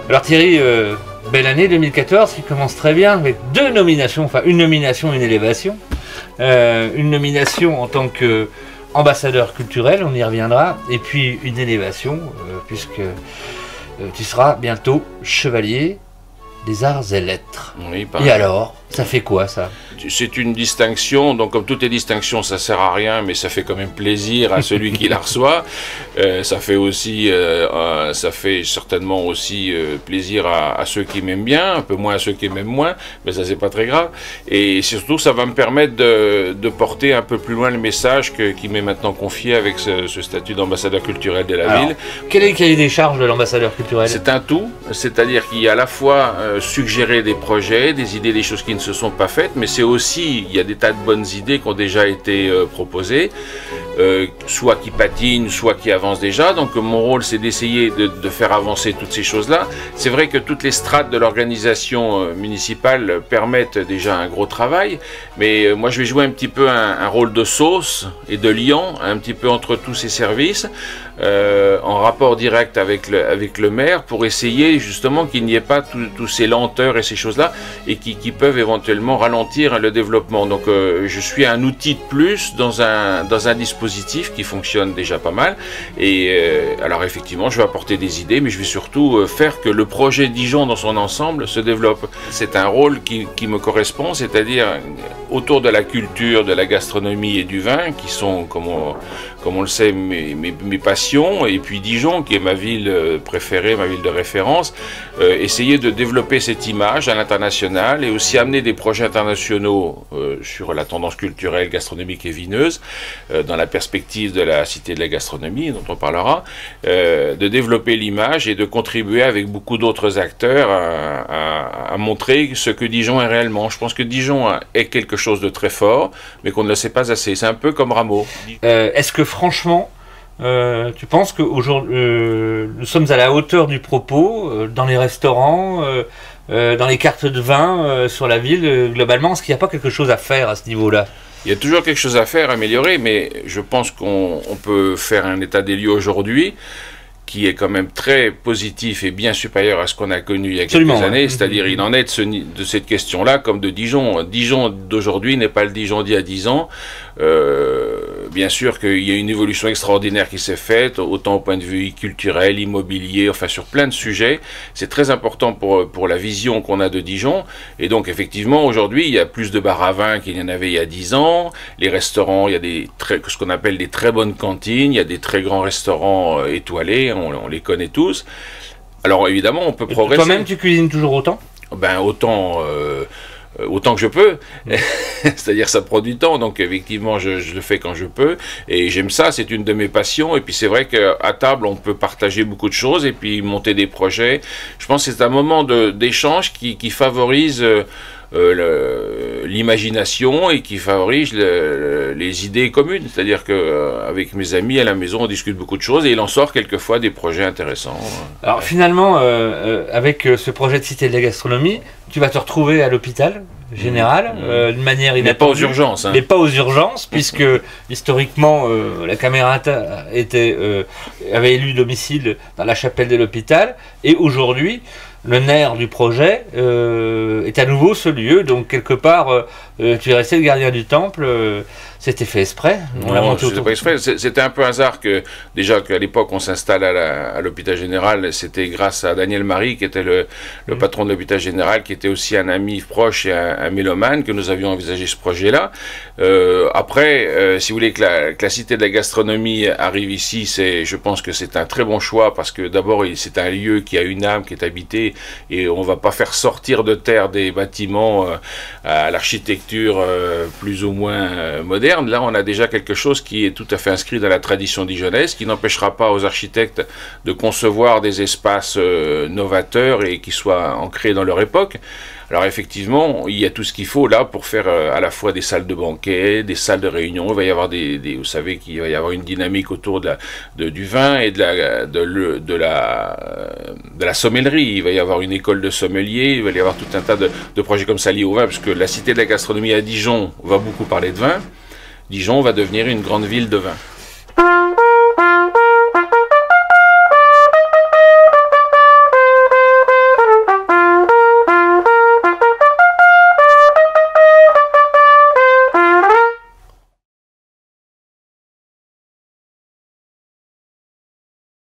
Alors Thierry, belle année 2014 qui commence très bien avec 2 nominations, enfin une nomination et une élévation. Une nomination en tant qu'ambassadeur culturel, on y reviendra, et puis une élévation, puisque tu seras bientôt chevalier des arts et lettres. Oui, et alors, ça fait quoi ça? C'est une distinction, donc comme toutes les distinctions, ça sert à rien, mais ça fait quand même plaisir à celui qui la reçoit. Ça fait aussi, ça fait certainement aussi plaisir à ceux qui m'aiment bien, un peu moins à ceux qui m'aiment moins, mais ça c'est pas très grave. Et surtout, ça va me permettre de porter un peu plus loin le message qui m'est maintenant confié avec ce statut d'ambassadeur culturel de la ville. Quel est le cahier des charges de l'ambassadeur culturel? C'est un tout, c'est-à-dire qu'il y a à la fois suggérer des projets, des idées, des choses qui ne se sont pas faites, mais c'est aussi, il y a des tas de bonnes idées qui ont déjà été proposées, soit qui patinent, soit qui avancent déjà. Donc mon rôle, c'est d'essayer de faire avancer toutes ces choses-là. C'est vrai que toutes les strates de l'organisation municipale permettent déjà un gros travail, mais moi je vais jouer un petit peu un rôle de sauce et de liant, un petit peu entre tous ces services, en rapport direct avec le maire, pour essayer justement qu'il n'y ait pas tous ces lenteurs et ces choses-là, et qui peuvent éventuellement ralentir le développement. Donc je suis un outil de plus dans un dispositif qui fonctionne déjà pas mal. Et alors effectivement, je vais apporter des idées, mais je vais surtout faire que le projet Dijon dans son ensemble se développe. C'est un rôle qui me correspond, c'est-à-dire autour de la culture, de la gastronomie et du vin, qui sont, comme on le sait, mes passions, et puis Dijon, qui est ma ville préférée, ma ville de référence, essayer de développer cette image à l'international et aussi amener des projets internationaux sur la tendance culturelle, gastronomique et vineuse, dans la perspective de la Cité de la gastronomie, dont on parlera, de développer l'image et de contribuer avec beaucoup d'autres acteurs à montrer ce que Dijon est réellement. Je pense que Dijon est quelque chose de très fort, mais qu'on ne le sait pas assez. C'est un peu comme Rameau. Est-ce que franchement, tu penses qu'aujourd'hui nous sommes à la hauteur du propos dans les restaurants, dans les cartes de vin sur la ville, globalement? Est-ce qu'il n'y a pas quelque chose à faire à ce niveau-là? Il y a toujours quelque chose à faire, améliorer, mais je pense qu'on peut faire un état des lieux aujourd'hui qui est quand même très positif et bien supérieur à ce qu'on a connu il y a quelques années. C'est-à-dire, il en est de cette question-là comme de Dijon. Dijon d'aujourd'hui n'est pas le Dijon d'il y a 10 ans. Bien sûr qu'il y a une évolution extraordinaire qui s'est faite, autant au point de vue culturel, immobilier, enfin sur plein de sujets. C'est très important pour la vision qu'on a de Dijon. Et donc, effectivement, aujourd'hui, il y a plus de bars à vin qu'il y en avait il y a 10 ans. Les restaurants, il y a ce qu'on appelle des très bonnes cantines, il y a des très grands restaurants étoilés, on les connaît tous. Alors, évidemment, on peut progresser. Toi-même, tu cuisines toujours autant? Ben, autant que je peux, c'est-à-dire ça prend du temps, donc effectivement je le fais quand je peux, et j'aime ça, c'est une de mes passions, et puis c'est vrai qu'à table on peut partager beaucoup de choses, et puis monter des projets. Je pense que c'est un moment d'échange qui favorise l'imagination et qui favorise les idées communes, c'est-à-dire qu'avec mes amis à la maison on discute beaucoup de choses et il en sort quelquefois des projets intéressants. Alors finalement, avec ce projet de Cité de la gastronomie, tu vas te retrouver à l'hôpital général d'une manière inattendue. Mais pas aux urgences. Mais pas aux urgences, puisque historiquement la Camerata avait élu domicile dans la chapelle de l'hôpital, et aujourd'hui le nerf du projet est à nouveau ce lieu, donc quelque part tu es resté le gardien du temple. C'était fait exprès? Non, c'était pas exprès. C'était un peu hasard déjà qu'à l'époque on s'installe à l'hôpital général. C'était grâce à Daniel Marie, qui était le patron de l'hôpital général, qui était aussi un ami proche et un mélomane, que nous avions envisagé ce projet-là. Après, si vous voulez que la Cité de la gastronomie arrive ici, je pense que c'est un très bon choix, parce que d'abord c'est un lieu qui a une âme, qui est habité, et on va pas faire sortir de terre des bâtiments à l'architecture plus ou moins moderne. Là, on a déjà quelque chose qui est tout à fait inscrit dans la tradition dijonnaise, qui n'empêchera pas aux architectes de concevoir des espaces novateurs et qui soient ancrés dans leur époque. Alors effectivement, il y a tout ce qu'il faut là pour faire à la fois des salles de banquet, des salles de réunion. Il va y avoir vous savez qu'il va y avoir une dynamique autour du vin et de la sommellerie. Il va y avoir une école de sommelier, il va y avoir tout un tas de projets comme ça liés au vin, parce que la Cité de la gastronomie à Dijon va beaucoup parler de vin. Dijon va devenir une grande ville de vin.